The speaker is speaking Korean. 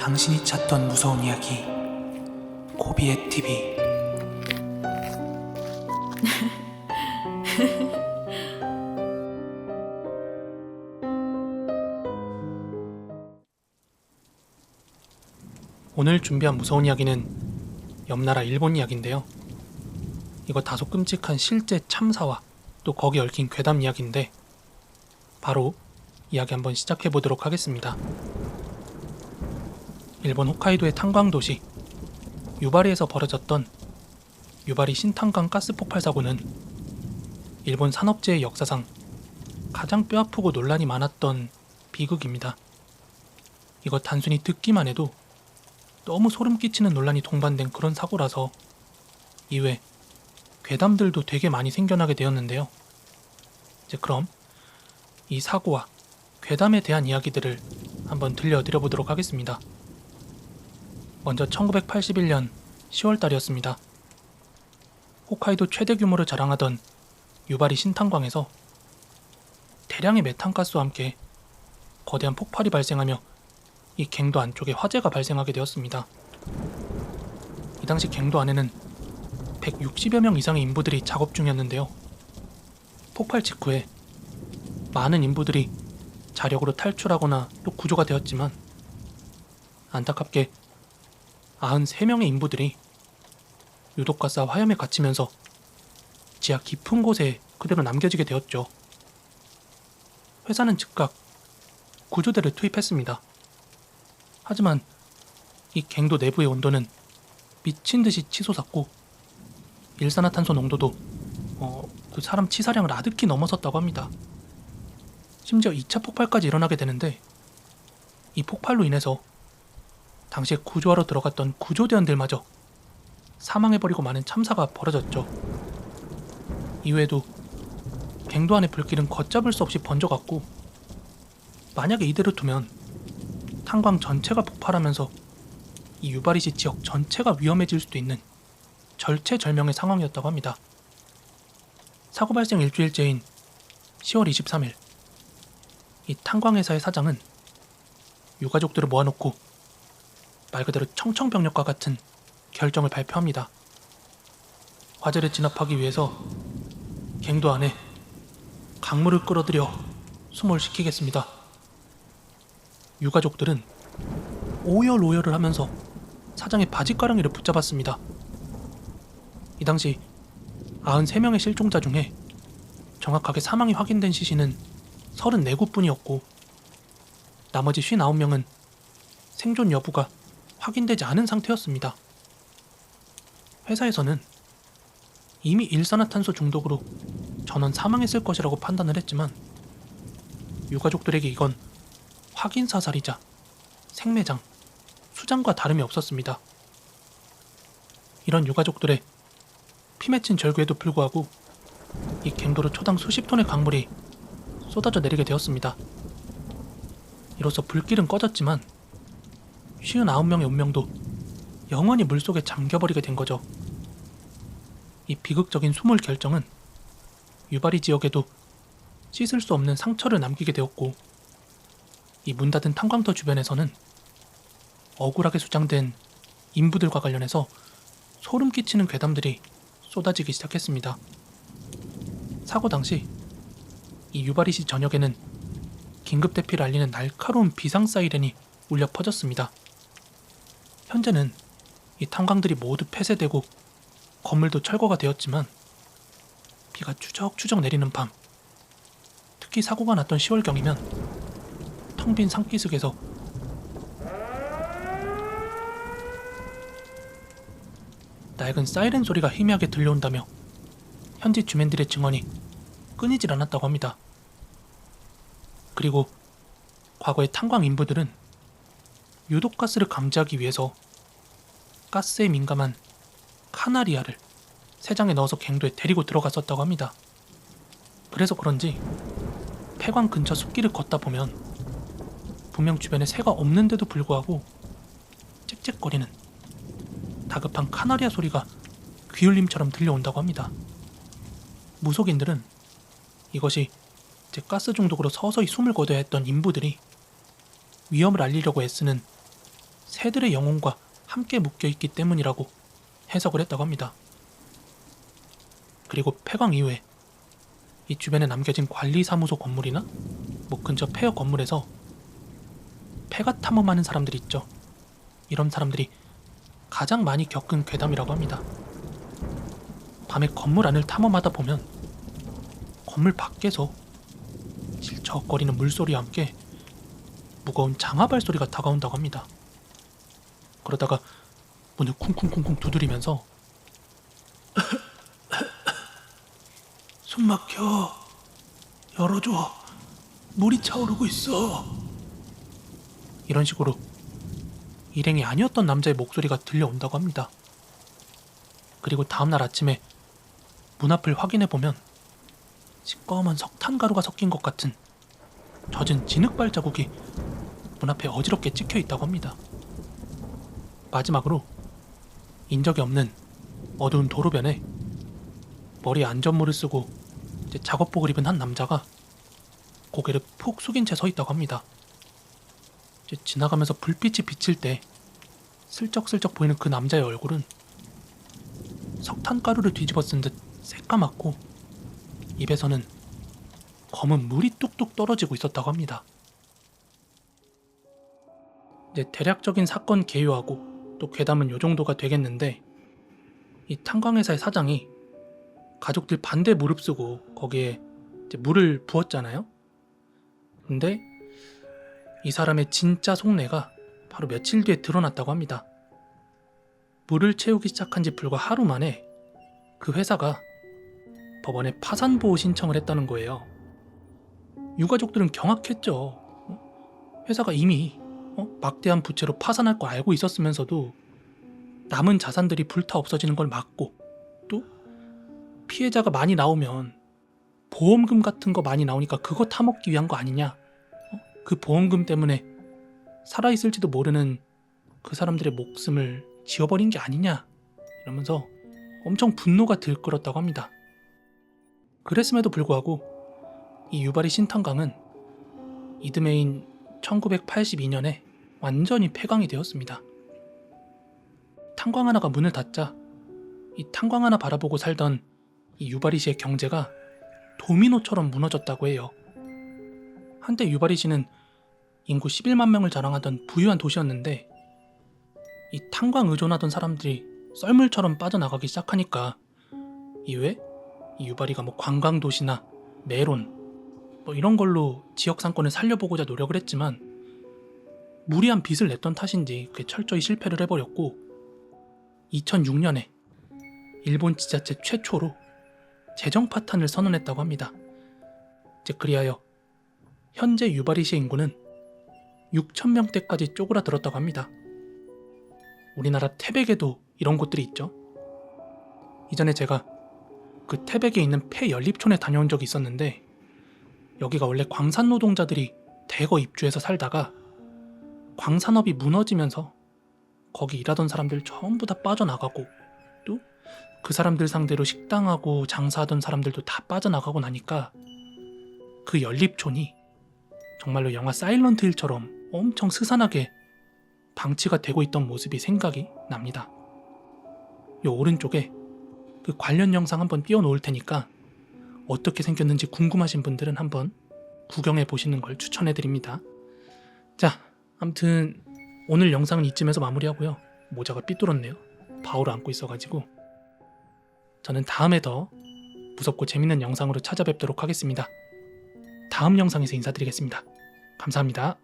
당신이 찾던 무서운 이야기 고비의 TV. 오늘 준비한 무서운 이야기는 옆나라 일본 이야기인데요. 이거 다소 끔찍한 실제 참사와 또 거기 얽힌 괴담 이야기인데 바로 이야기 한번 시작해보도록 하겠습니다. 일본 홋카이도의 탄광도시 유바리에서 벌어졌던 유바리 신탄광 가스 폭발 사고는 일본 산업재해 역사상 가장 뼈아프고 논란이 많았던 비극입니다. 이거 단순히 듣기만 해도 너무 소름 끼치는 논란이 동반된 그런 사고라서 이외 괴담들도 되게 많이 생겨나게 되었는데요. 이제 그럼 이 사고와 괴담에 대한 이야기들을 한번 들려드려보도록 하겠습니다. 먼저 1981년 10월달이었습니다. 홋카이도 최대 규모를 자랑하던 유바리 신탄광에서 대량의 메탄가스와 함께 거대한 폭발이 발생하며 이 갱도 안쪽에 화재가 발생하게 되었습니다. 이 당시 갱도 안에는 160여 명 이상의 인부들이 작업 중이었는데요. 폭발 직후에 많은 인부들이 자력으로 탈출하거나 또 구조가 되었지만 안타깝게 93명의 인부들이 유독가스와 화염에 갇히면서 지하 깊은 곳에 그대로 남겨지게 되었죠. 회사는 즉각 구조대를 투입했습니다. 하지만 이 갱도 내부의 온도는 미친듯이 치솟았고 일산화탄소 농도도 그 사람 치사량을 아득히 넘어섰다고 합니다. 심지어 2차 폭발까지 일어나게 되는데 이 폭발로 인해서 당시에 구조하러 들어갔던 구조대원들마저 사망해버리고 많은 참사가 벌어졌죠. 이외에도 갱도 안의 불길은 걷잡을 수 없이 번져갔고 만약에 이대로 두면 탄광 전체가 폭발하면서 이 유바리시 지역 전체가 위험해질 수도 있는 절체절명의 상황이었다고 합니다. 사고 발생 일주일째인 10월 23일 이 탄광회사의 사장은 유가족들을 모아놓고 말 그대로 청천벽력과 같은 결정을 발표합니다. 화재를 진압하기 위해서 갱도 안에 강물을 끌어들여 수몰시키겠습니다. 유가족들은 오열오열을 하면서 사장의 바지가랑이를 붙잡았습니다. 이 당시 93명의 실종자 중에 정확하게 사망이 확인된 시신은 34구뿐이었고 나머지 59명은 생존 여부가 확인되지 않은 상태였습니다. 회사에서는 이미 일산화탄소 중독으로 전원 사망했을 것이라고 판단을 했지만 유가족들에게 이건 확인사살이자 생매장, 수장과 다름이 없었습니다. 이런 유가족들의 피 맺힌 절규에도 불구하고 이 갱도로 초당 수십 톤의 강물이 쏟아져 내리게 되었습니다. 이로써 불길은 꺼졌지만 59명의 운명도 영원히 물속에 잠겨버리게 된 거죠. 이 비극적인 수몰 결정은 유바리 지역에도 씻을 수 없는 상처를 남기게 되었고 이 문 닫은 탄광터 주변에서는 억울하게 수장된 인부들과 관련해서 소름 끼치는 괴담들이 쏟아지기 시작했습니다. 사고 당시 이 유바리시 전역에는 긴급 대피를 알리는 날카로운 비상 사이렌이 울려 퍼졌습니다. 현재는 이 탄광들이 모두 폐쇄되고 건물도 철거가 되었지만 비가 추적추적 내리는 밤, 특히 사고가 났던 10월경이면 텅 빈 산기슭에서 낡은 사이렌 소리가 희미하게 들려온다며 현지 주민들의 증언이 끊이질 않았다고 합니다. 그리고 과거의 탄광 인부들은 유독가스를 감지하기 위해서 가스에 민감한 카나리아를 새장에 넣어서 갱도에 데리고 들어갔었다고 합니다. 그래서 그런지 폐광 근처 숲길을 걷다 보면 분명 주변에 새가 없는데도 불구하고 짹짹거리는 다급한 카나리아 소리가 귀울림처럼 들려온다고 합니다. 무속인들은 이것이 이제 가스 중독으로 서서히 숨을 거둬야 했던 인부들이 위험을 알리려고 애쓰는 새들의 영혼과 함께 묶여있기 때문이라고 해석을 했다고 합니다. 그리고 폐광 이후에 이 주변에 남겨진 관리사무소 건물이나 근처 폐허 건물에서 폐가 탐험하는 사람들이 있죠. 이런 사람들이 가장 많이 겪은 괴담이라고 합니다. 밤에 건물 안을 탐험하다 보면 건물 밖에서 질척거리는 물소리와 함께 무거운 장화발 소리가 다가온다고 합니다. 그러다가 문을 쿵쿵쿵쿵 두드리면서 숨 막혀, 열어줘, 물이 차오르고 있어, 이런 식으로 일행이 아니었던 남자의 목소리가 들려온다고 합니다. 그리고 다음날 아침에 문 앞을 확인해보면 시꺼먼 석탄가루가 섞인 것 같은 젖은 진흙 발자국이 문 앞에 어지럽게 찍혀 있다고 합니다. 마지막으로 인적이 없는 어두운 도로변에 머리에 안전모를 쓰고 작업복을 입은 한 남자가 고개를 푹 숙인 채 서 있다고 합니다. 지나가면서 불빛이 비칠 때 슬쩍슬쩍 보이는 그 남자의 얼굴은 석탄가루를 뒤집어 쓴 듯 새까맣고 입에서는 검은 물이 뚝뚝 떨어지고 있었다고 합니다. 대략적인 사건 개요하고 또 괴담은 요 정도가 되겠는데, 이 탄광회사의 사장이 가족들 반대 무릅쓰고 거기에 물을 부었잖아요. 근데 이 사람의 진짜 속내가 바로 며칠 뒤에 드러났다고 합니다. 물을 채우기 시작한 지 불과 하루 만에 그 회사가 법원에 파산보호 신청을 했다는 거예요. 유가족들은 경악했죠. 회사가 이미 막대한 부채로 파산할 거 알고 있었으면서도 남은 자산들이 불타 없어지는 걸 막고, 또 피해자가 많이 나오면 보험금 같은 거 많이 나오니까 그거 타먹기 위한 거 아니냐, 그 보험금 때문에 살아있을지도 모르는 그 사람들의 목숨을 지워버린 게 아니냐, 이러면서 엄청 분노가 들끓었다고 합니다. 그랬음에도 불구하고 이 유바리 신탄강은 이듬해인 1982년에 완전히 폐광이 되었습니다. 탄광 하나가 문을 닫자 이 탄광 하나 바라보고 살던 이 유바리시의 경제가 도미노처럼 무너졌다고 해요. 한때 유바리시는 인구 11만 명을 자랑하던 부유한 도시였는데, 이 탄광 의존하던 사람들이 썰물처럼 빠져나가기 시작하니까 이후에 이 유바리가 관광도시나 메론 이런 걸로 지역 상권을 살려보고자 노력을 했지만 무리한 빚을 냈던 탓인지 그게 철저히 실패를 해버렸고, 2006년에 일본 지자체 최초로 재정 파탄을 선언했다고 합니다. 그리하여 현재 유바리시의 인구는 6,000명대까지 쪼그라들었다고 합니다. 우리나라 태백에도 이런 곳들이 있죠. 이전에 제가 그 태백에 있는 폐연립촌에 다녀온 적이 있었는데, 여기가 원래 광산 노동자들이 대거 입주해서 살다가 광산업이 무너지면서 거기 일하던 사람들 전부 다 빠져나가고, 또 그 사람들 상대로 식당하고 장사하던 사람들도 다 빠져나가고 나니까 그 연립촌이 정말로 영화 사일런트 힐처럼 엄청 스산하게 방치가 되고 있던 모습이 생각이 납니다. 요 오른쪽에 그 관련 영상 한번 띄워놓을 테니까 어떻게 생겼는지 궁금하신 분들은 한번 구경해 보시는 걸 추천해드립니다. 자, 아무튼 오늘 영상은 이쯤에서 마무리하고요. 모자가 삐뚤었네요. 바오를 안고 있어가지고. 저는 다음에 더 무섭고 재밌는 영상으로 찾아뵙도록 하겠습니다. 다음 영상에서 인사드리겠습니다. 감사합니다.